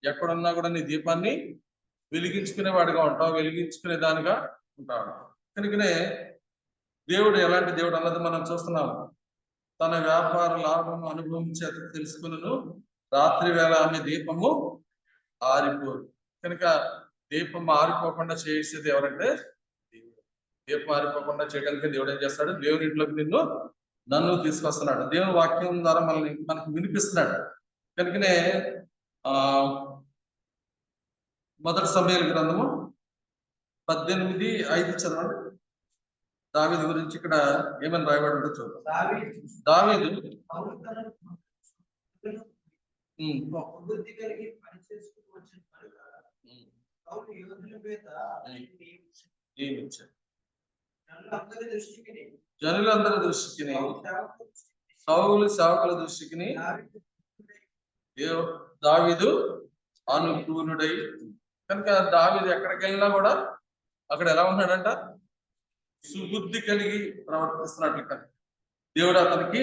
ఎక్కడున్నా కూడా నీ దీపాన్ని వెలిగించుకునే వాడిగా ఉంటావు, వెలిగించుకునే దానిగా ఉంటావు. కనుకనే దేవుడు ఎలాంటి దేవుడు అన్నది మనం చూస్తున్నాము. తన వ్యాపార లాభం అనుభవం చేత తెలుసుకును, రాత్రి వేళ ఆమె దీపము ఆరిపోదు. కనుక దీపం ఆరిపోకుండా చేసేది ఎవరంటే దేవుడు. దీపం ఆరిపోకుండా చేయడానికి దేవుడు ఏం చేస్తాడు, దేవుని ఇంట్లోకి నన్ను తీసుకొస్తున్నాడు. దేవుని వాక్యం ద్వారా మనకు వినిపిస్తున్నాడు. కనుకనే మొదటి సమయాల గ్రంథము 18:5 చదవండి. దావీదు గురించి ఇక్కడ ఏమని రాయబడి ఉందో చూద్దాం. దావీదు జనులందరి దృష్టికి సౌలు సేవకుల దృష్టికి దావీదు అనుకూలుడై. కనుక దావీదు ఎక్కడికి వెళ్ళినా కూడా అక్కడ ఎలా ఉన్నాడంట, సుబుద్ధి కలిగి ప్రవర్తిస్తున్నట్లు దేవుడు అతనికి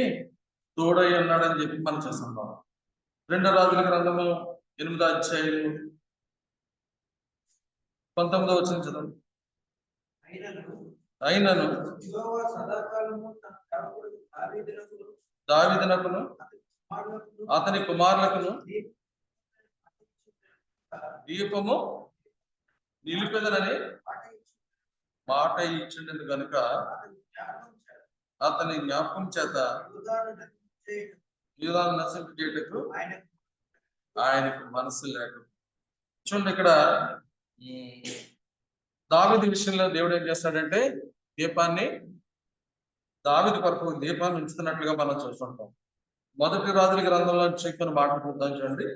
తోడై ఉన్నాడని చెప్పి మనం చూస్తున్నాం. 2వ రాజుల గ్రంథము 8వ అధ్యాయం 19వ వచనం చదవండి. అయినను దావీదునకును అతని కుమారులకును దీపము నిలిపెదనని మాట ఇచ్చిండు కనుక అతని జ్ఞాపకం చేత యూదాను నశింపజేయుటకు ఆయనకు మనసు లేక. చూడండి, ఇక్కడ దావీదు విషయంలో దేవుడు ఏం చేస్తాడంటే దీపాన్ని, దావీదు కొరకు దీపాన్ని ఉంచుతున్నట్లుగా మనం చూస్తుంటాం. మొదటి రాజుల గ్రంథంలో చెప్పిన మాట చూద్దాం. చూడండి,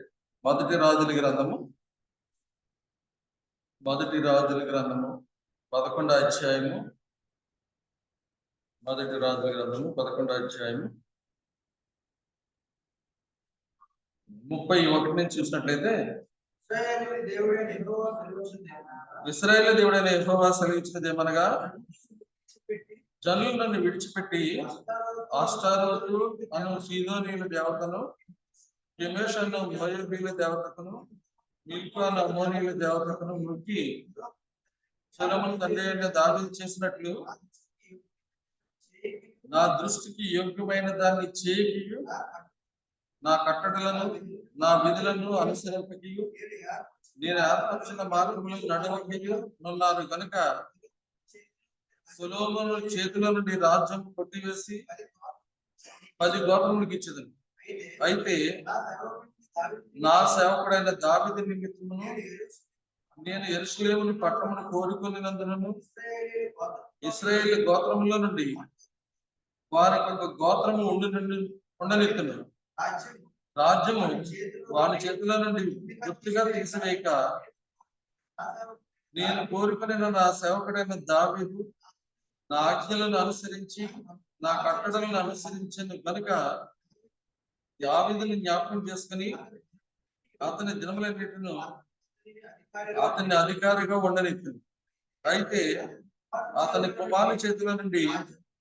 మొదటి రాజుల గ్రంథము 11వ అధ్యాయము, మొదటి రాజుల గ్రంథము 11వ అధ్యాయము 31 నుంచి చూసినట్లయితే, ఇశ్రాయేలు దేవుడైన యెహోవా సెలవిచ్చినది ఏమనగా, జనులు నన్ను విడిచిపెట్టి ఆష్టారోతు అను సీదోనీయుల దేవతను, కెమోష్ అను మోయాబీయుల దేవతకును, మిల్కా అను అమ్మోనీయుల దేవతకును మొక్కి సొలొమోను తండ్రి అయిన దావీదు చేసినట్లు నా దృష్టికి యోగ్యమైన దాన్ని చేయు, నా కట్టడలను నా విధులను అనుసరింపకయు, నేను ఏర్పరిచిన మార్గములు నడవకయు నున్నారు కనుక సొలొమోను చేతుల నుండి రాజ్యం కొట్టివేసి 10 గోత్రములకు ఇచ్చేదను. అయితే నా సేవకుడైన దావీదు నిమిత్తమును నేను యెరూషలేము పట్టణమును కోరుకొనినందున ఇశ్రాయేలు గోత్రముల నుండి వారికి ఒక గోత్రము ఉండనిత్తును. రాజ్యము వారి చేతుల నుండి గుర్తుగా తీసివేయక నేను కోరుకునే నా సేవకుడైన దావీదు నా ఆజ్ఞలను అనుసరించి నా కట్టడలను అనుసరించిన కనుక దావీదుని జ్ఞాపకం చేసుకుని అతని దినములన్నిటిను అతన్ని అధికారిగా ఉండనిచ్చింది. అయితే అతని కుమారుల చేతుల నుండి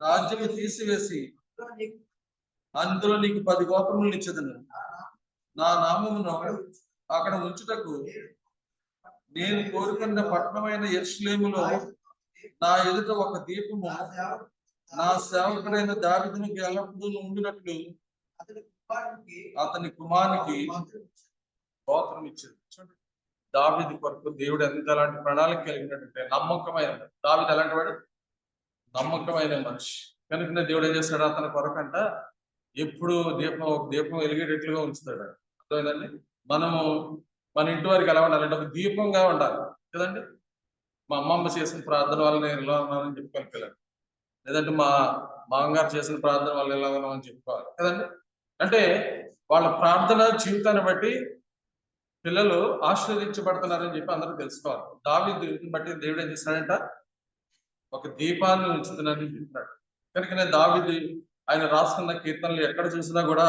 రాజ్యము తీసివేసి అందులో నీకు 10 గోత్రములను ఇచ్చేదను. నా నామమును అక్కడ ఉంచుటకు నేను కోరుకున్న పట్టణమైన యెరూషలేములో నా ఎదుట ఒక దీపము నా సేవకుడైన దావీదునికి ఎల్లప్పుడూ ఉండినట్లు అతని కుమారునికి గోత్రం ఇచ్చింది. దావీదు కొరకు దేవుడు ఎలాంటి ప్రణాళిక కలిగినట్టు నమ్మకమైన దావీదు ఎలాంటి వాడు? నమ్మకమైన మనిషి కనుక దేవుడు ఏం చేస్తాడు, అతని కొరకంట ఎప్పుడు దీపం వెలిగేటట్లుగా ఉంచుతాడు. అర్థమైందండి? మనము మన ఇంటి వారికి ఎలా ఉండాలంటే ఒక దీపంగా ఉండాలి కదండి. మా అమ్మమ్మ చేసిన ప్రార్థన వల్ల నేను ఎలా ఉన్నానని చెప్పుకోవాలి పిల్లలు, లేదంటే మా మామగారు చేసిన ప్రార్థన వల్ల ఎలా ఉన్నామని చెప్పుకోవాలి కదండి. అంటే వాళ్ళ ప్రార్థన జీవితాన్ని బట్టి పిల్లలు ఆశీర్వదించబడుతున్నారని చెప్పి అందరూ తెలుసుకోవాలి. దావీదుని బట్టి దేవుడు ఏం చేస్తాడంట, ఒక దీపాన్ని ఉంచుతున్నానని చెప్తున్నాడు. కనుక నేను దావీదు ఆయన రాసుకున్న కీర్తనలు ఎక్కడ చూసినా కూడా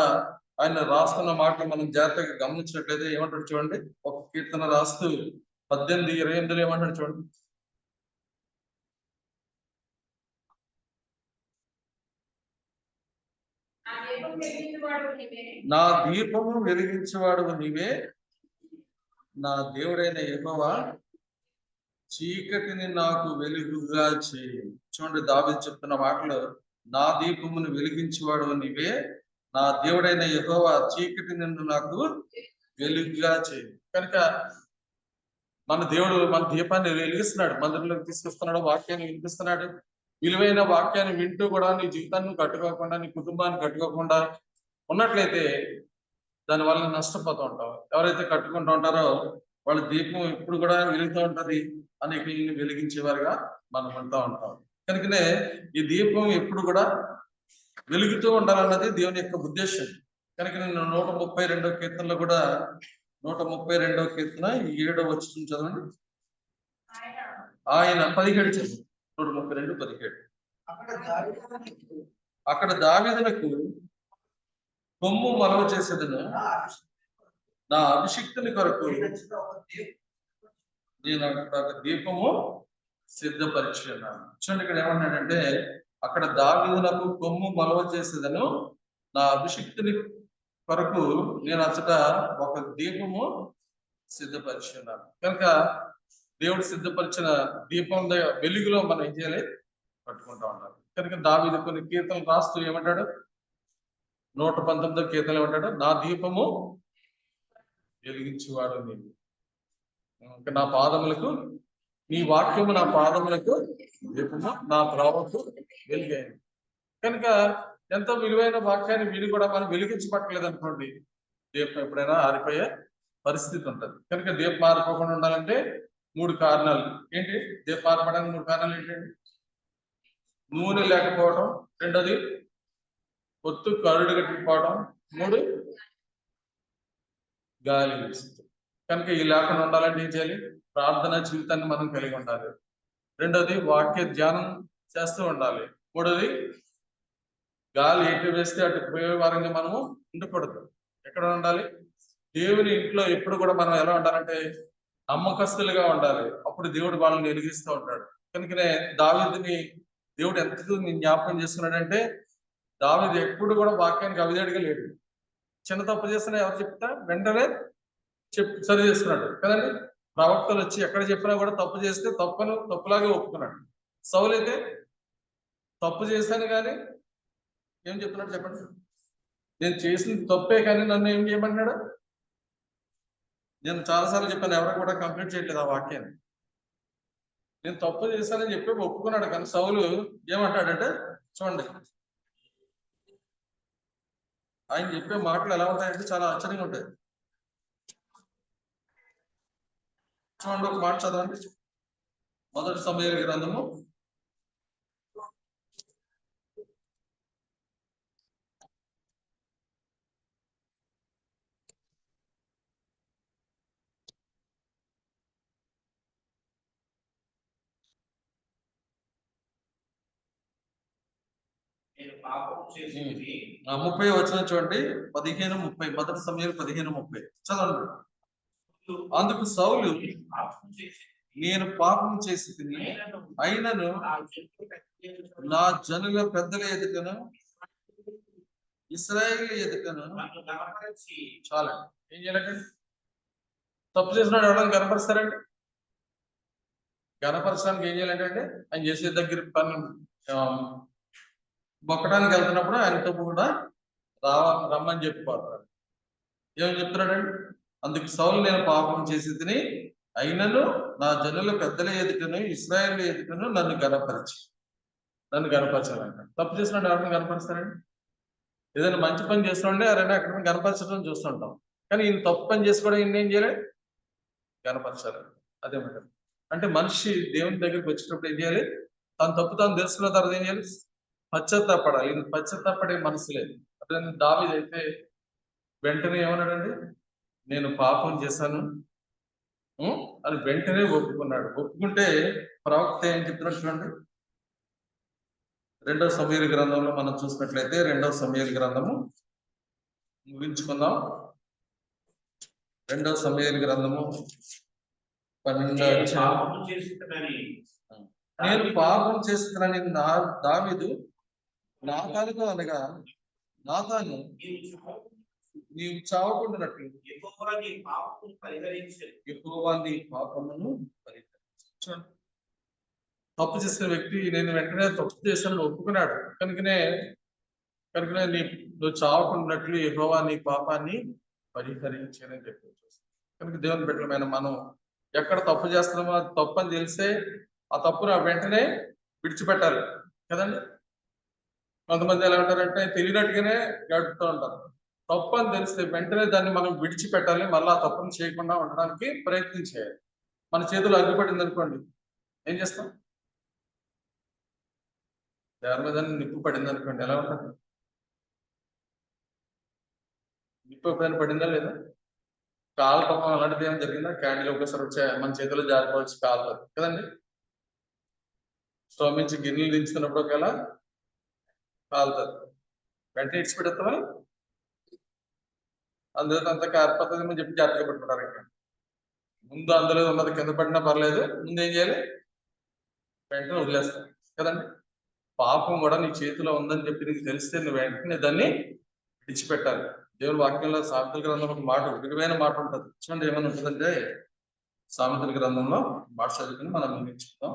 ఆయన రాసుకున్న మాటలు మనం జాగ్రత్తగా గమనించినట్లయితే ఏమంటాడు చూడండి. ఒక కీర్తన రాస్తూ 18:28 ఏమంటాడు చూడండి. నా దీపము వెలిగించేవాడు నీవే, నా దేవుడైన యెహోవా చీకటిని నాకు వెలుగుగా చేయి. చూడండి, దావీదు చెప్తున్న మాటలు, నా దీపమును వెలిగించేవాడు నీవే, నా దేవుడైన యెహోవా చీకటి నిన్ను నాకు వెలుగుగా చేయి. కనుక మన దేవుడు మన దీపాన్ని వెలిగిస్తున్నాడు, మందిరంలోకి తీసుకొస్తున్నాడు, వాక్యాన్ని వినిపిస్తున్నాడు. విలువైన వాక్యాన్ని వింటూ కూడా నీ జీవితాన్ని కట్టుకోకుండా, నీ కుటుంబాన్ని కట్టుకోకుండా ఉన్నట్లయితే దానివల్ల నష్టపోతూ ఉంటావు. ఎవరైతే కట్టుకుంటూ ఉంటారో వాళ్ళ దీపం ఎప్పుడు కూడా వెలుగుతూ ఉంటది, అనేకుల్ని వెలిగించేవారుగా మనం అంటూ ఉంటాం. కనుకనే ఈ దీపం ఎప్పుడు కూడా వెలుగుతూ ఉండాలన్నది దేవుని యొక్క ఉద్దేశం. కనుక నేను 132వ కీర్తనలో కూడా 132వ కీర్తన 7వ వచనం చదవండి. ఆయన 17 చదువు. 132:17. అక్కడ దావీదునకు కొమ్ము మలవ చేసేదను, నా అభిషిక్తుని కొరకు నేను అక్కడ ఒక దీపము సిద్ధపరిచి ఉన్నాను. చూడండి, ఇక్కడ ఏమన్నాడంటే, అక్కడ దావీదునకు కొమ్ము మలవ చేసేదను, నా అభిషిక్తుని కొరకు నేను అచ్చట ఒక దీపము సిద్ధపరిచి ఉన్నారు. కనుక దేవుడు సిద్ధపరిచిన దీపం వెలుగులో మనం ఏం చేయాలి? పట్టుకుంటా ఉంటారు. కనుక దావీదు కొన్ని కీర్తనలు రాస్తూ ఏమంటాడు? 119 కీర్తనలు ఏమంటాడు? నా దీపము వెలిగించేవాడు నీవు, నా పాదములకు నీ వాక్యము నా పాదములకు దీపము, నా త్రోవకు వెలుగైంది. కనుక ఎంతో విలువైన వాక్యాన్ని వీడు కూడా మనం వెలిగించబట్టలేదు అనుకోండి, దీపం ఎప్పుడైనా ఆరిపోయే పరిస్థితి ఉంటుంది. కనుక దీపం ఆరిపోకుండా ఉండాలంటే 3 కారణాలు. ఏంటి దీపం ఆరిపోవడానికి 3 కారణాలు ఏంటండి? నూనె లేకపోవడం, రెండోది ఒత్తు కరుడు కట్టిపోవడం, 3 గాలి వీస్తుంది. కనుక ఈ లేకుండా ఉండాలంటే ఏం చేయాలి? ప్రార్థనా జీవితాన్ని మనం కలిగి ఉండాలి. రెండోది వాక్య ధ్యానం చేస్తూ ఉండాలి. మూడోది గాలి ఎటు వేస్తే అటు పోయే వారంగా మనము ఉండకూడదు. ఎక్కడ ఉండాలి? దేవుని ఇంట్లో ఎప్పుడు కూడా మనం ఎలా ఉండాలంటే నమ్మకస్తులుగా ఉండాలి. అప్పుడు దేవుడు వాళ్ళని వెలిగిస్తూ ఉంటాడు. కనుకనే దావీదుని దేవుడు ఎంత జ్ఞాపకం చేసుకున్నాడంటే, దావీదు ఎప్పుడు కూడా వాక్యానికి అవిధేయుడిగా లేడు. చిన్న తప్పు చేస్తున్నా ఎవరు చెప్తా వెంటనే సరి చేస్తున్నాడు కదండి. ప్రవక్తలు వచ్చి ఎక్కడ చెప్పినా కూడా తప్పు చేస్తే తప్పులాగే ఒప్పుకున్నాడు. సౌలు అయితే తప్పు చేశాను కానీ ఏం చెప్తున్నాడు చెప్పండి? నేను చేసింది తప్పే కానీ నన్ను ఏం చేయమన్నాడు? నేను చాలాసార్లు చెప్పాను, ఎవరు కూడా కంప్లీట్ చేయట్లేదు ఆ వాక్యాన్ని. నేను తప్పు చేశానని చెప్పి ఒప్పుకున్నాడు. కానీ సౌలు ఏమంటాడంటే చూడండి, ఆయన చెప్పే మాటలు ఎలా ఉంటాయంటే చాలా ఆశ్చర్యంగా ఉంటాయి. చూడండి, ఒక మాట చదవండి. 1 సమూయేలు గ్రంథము 30 వచనం చూడండి. 15:30. 1 సమూయేలు 15:30 చదవండి. అందుకు సౌలు, నేను పాపం చేసి తిని అయినను నా జనుల పెద్దల ఎదుటను ఇశ్రాయేలు ఎదుటను చాలా ఏం చేయాలంటే, తప్పు చేసినాడు ఎవరైనా కనపరుస్తారండి? కనపరచడానికి ఏం చేయాలంటే ఆయన చేసే దగ్గర పని మొక్కడానికి వెళ్తున్నప్పుడు ఆయనతో కూడా రమ్మని చెప్పిపోతారు. ఏమని చెప్తున్నాడండి? అందుకు సౌలు, నేను పాపం చేసి తిని అయినను నా జనుల పెద్దల ఎదుటను ఇశ్రాయేలు ఎదుటను నన్ను గనపరచాలంట. తప్పు చేసినాడు ఎవరిని కనపరుస్తారండి? ఏదైనా మంచి పని చేస్తున్నాడే ఎవరైనా అక్కడ కనపరచడం చూస్తుంటాం. కానీ ఈయన తప్పు పని చేసి కూడా ఈయన ఏం చేయాలి? కనపరచాలి. అదేమాట అంటే మనిషి దేవుని దగ్గరికి వచ్చేటప్పుడు ఏం చేయాలి? తన తప్పు తాను తెలుసుకున్న తర్వాత ఏం చేయాలి? పశ్చాత్తాపడాలి. ఈయన పశ్చాత్తాపడే మనసు లేదు. అదే దావీదు అయితే వెంటనే ఏమన్నాడండి? నేను పాపం చేశాను అని వెంటనే ఒప్పుకున్నాడు. ఒప్పుకుంటే ప్రవక్త ఏం చెప్తున్నాడు చూడండి. 2 సమూయేలు గ్రంథంలో మనం చూసినట్లయితే 2 సమూయేలు గ్రంథము ముగించుకుందాం. 2 సమూయేలు గ్రంథము 12. నేను పాపం చేస్తున్నానని దావీదు నాతానుకు అనగా, నాతాను నీవు చావకుండానట్లు యెహోవా నీ పాపమును పరిహరించు. తప్పు చేసిన వ్యక్తి నేను వెంటనే తప్పు చేశానని ఒప్పుకున్నాడు. కనుకనే నువ్వు చావకుండానట్లు యెహోవా నీ పాపాన్ని పరిహరించానని చెప్పి. కనుక దేవుని బిడ్డలమైన మనం ఎక్కడ తప్పు చేస్తున్నామో అది తప్పు అని తెలిస్తే ఆ తప్పును వెంటనే విడిచిపెట్టాలి కదండి. కొంతమంది ఎలా ఉంటారంటే తెలియనట్టుగానే గడుపుతూ ఉంటారు. తప్పు అని తెలిస్తే వెంటనే దాన్ని మనం విడిచిపెట్టాలి. మళ్ళీ ఆ తప్పును చేయకుండా ఉండడానికి ప్రయత్నం చేయాలి. మన చేతులు అగ్గిపడింది అనుకోండి, ఏం చేస్తాం? ఎవరి మీద నిప్పు పడింది అనుకోండి, ఎలా ఉంటుంది? నిప్పు ఎప్పుడైనా పడిందా లేదా? కాలు పాపం అలాంటిది ఏమైనా జరిగిందా? క్యాండిల్ ఒకసారి వచ్చా మన చేతిలో జారిపోవచ్చు, కాలుతుంది కదండి. స్టవ్ నుంచి గిన్నెలు దించుకున్నప్పుడు ఒకవేళ కాలుతుంది, వెంటనే ఇచ్చిపెడతామని అందులో అంతా కారిపోతుందని చెప్పి జాగ్రత్తగా పెట్టుకుంటారు. ఇక్కడ ముందు అందులో ఉన్నది కింద పడినా పర్లేదు, ముందు ఏం చేయాలి? వెంటనే వదిలేస్తాం కదండి. పాపం కూడా నీ చేతిలో ఉందని చెప్పి నీకు తెలిస్తే నువ్వు వెంటనే దాన్ని విడిచిపెట్టాలి. దేవుని వాక్యంలో సామెతల గ్రంథంలో ఒక మాట, విలువైన మాట ఉంటుంది. చూడండి ఏమైనా ఉంటుందంటే, సామెతల గ్రంథంలో మాట చదువుకుని మనం ముగించుకుందాం.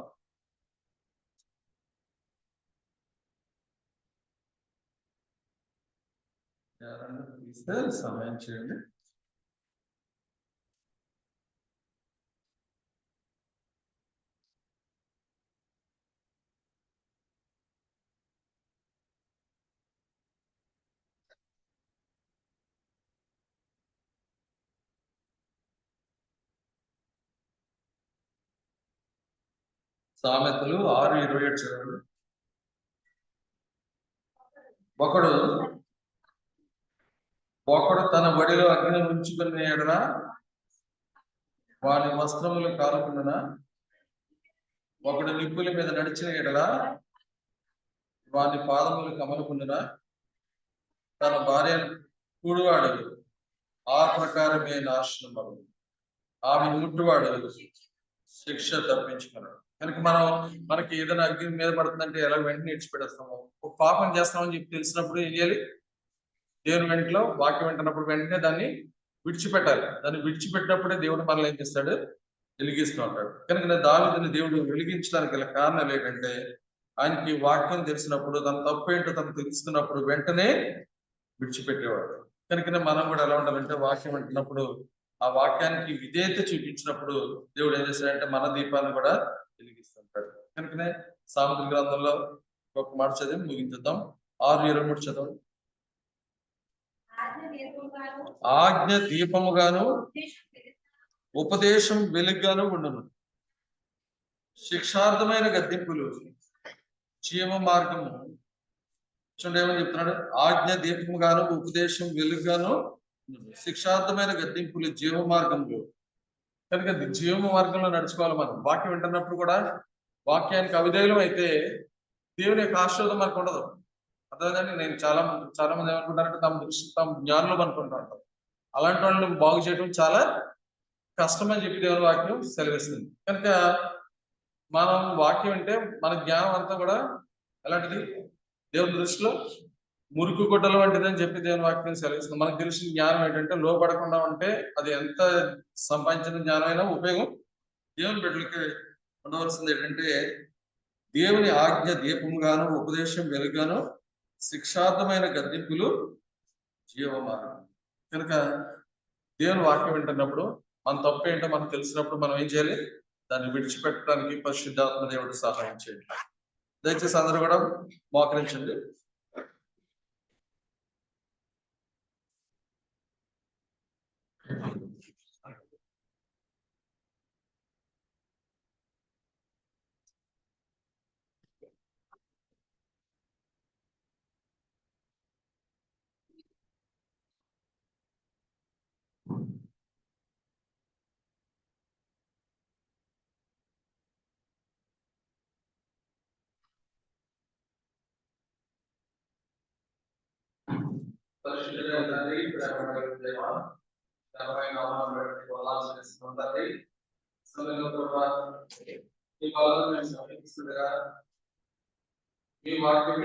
తీస్తే సమయం చేయండి. సామెతలు 6:27 చూడండి. ఒకడు తన బడిలో అగ్ని ఉంచుకునే ఎడల వాడి వస్త్రములు కాలుకుండునా, ఒకడు నిప్పుల మీద నడిచిన ఎడల వాడి పాదములు కమలుకుండునా, తన భార్యను కూడువాడు ఆ ప్రకారమే నాశనం, ఆమె ముట్టువాడు శిక్ష తప్పించుకున్నాడు. కనుక మనకి ఏదైనా అగ్ని మీద పడుతుందంటే ఎలా వెంటనే ఇచ్చిపెడేస్తాము. ఒక పాపం చేస్తామని చెప్పి తెలిసినప్పుడు ఏం చేయాలి? దేవుని వెంటలో వాక్యం వింటున్నప్పుడు వెంటనే దాన్ని విడిచిపెట్టాలి. దాన్ని విడిచిపెట్టినప్పుడే దేవుడు మనల్ని ఏం చేస్తాడు? వెలిగిస్తూ ఉంటాడు. కనుక దావీదుని దేవుడు వెలిగించడానికి గల కారణాలు ఏంటంటే, ఆయనకి వాక్యం తెలిసినప్పుడు, తన తప్పు ఏంటో తను తెలుసుకున్నప్పుడు వెంటనే విడిచిపెట్టేవాడు. కనుక మనం కూడా ఎలా ఉండాలంటే, వాక్యం వింటున్నప్పుడు ఆ వాక్యానికి విధేయత చూపించినప్పుడు దేవుడు ఏం చేస్తాడంటే మన దీపాన్ని కూడా వెలిగిస్తుంటాడు. కనుకనే సామెతల గ్రంథంలో ఒక మాట చదివి ముగించుద్దాం. 6:23 చదవండి. ఆజ్ఞ దీపముగాను ఉపదేశం వెలుగుగాను ఉండును. శిక్షార్థమైన గద్దింపులు జీవ మార్గము. చూడండి ఏమని చెప్తున్నాడు? ఆజ్ఞ దీపముగాను ఉపదేశం వెలుగుగాను, శిక్షార్థమైన గద్దింపులు జీవ మార్గంలో. కనుక జీవ మార్గంలో నడుచుకోవాలి. మనం వాక్యం వింటున్నప్పుడు కూడా వాక్యానికి అవిధేయులం అయితే దేవుని యొక్క ఆశీర్వాదం మనకు ఉండదు. అర్థమైందండి? నేను చాలా మంది ఏమనుకుంటారంటే తమ దృష్టి తమ జ్ఞానులు అనుకుంటారు. అలాంటి వాళ్ళని బాగు చేయడం చాలా కష్టం అని చెప్పి దేవుని వాక్యం సెలవిస్తుంది. కనుక మనం వాక్యం అంటే మన జ్ఞానం అంతా కూడా ఎలాంటిది? దేవుని దృష్టిలో మురికి గుడ్డలు వంటిది అని చెప్పి దేవుని వాక్యం సెలవిస్తుంది. మనకు తెలిసిన జ్ఞానం ఏంటంటే, లోపడకుండా ఉంటే అది ఎంత సంపాదించిన జ్ఞానమైనా ఉపయోగం. దేవుని బిడ్డలకి ఉండవలసింది ఏంటంటే, దేవుని ఆజ్ఞ దీపముగాను ఉపదేశం వెలుగుగాను, శిక్షార్థమైన గద్దింపులు జీవమార్గం. కనుక దేవుని వాక్యం వింటున్నప్పుడు మన తప్పు ఏంటో మనకు తెలిసినప్పుడు మనం ఏం చేయాలి? దాన్ని విడిచిపెట్టడానికి పరిశుద్ధాత్మ దేవుడు సహాయం చేయండి. దయచేసి అందరూ కూడా మోకరించండి. ఈ వాక్యం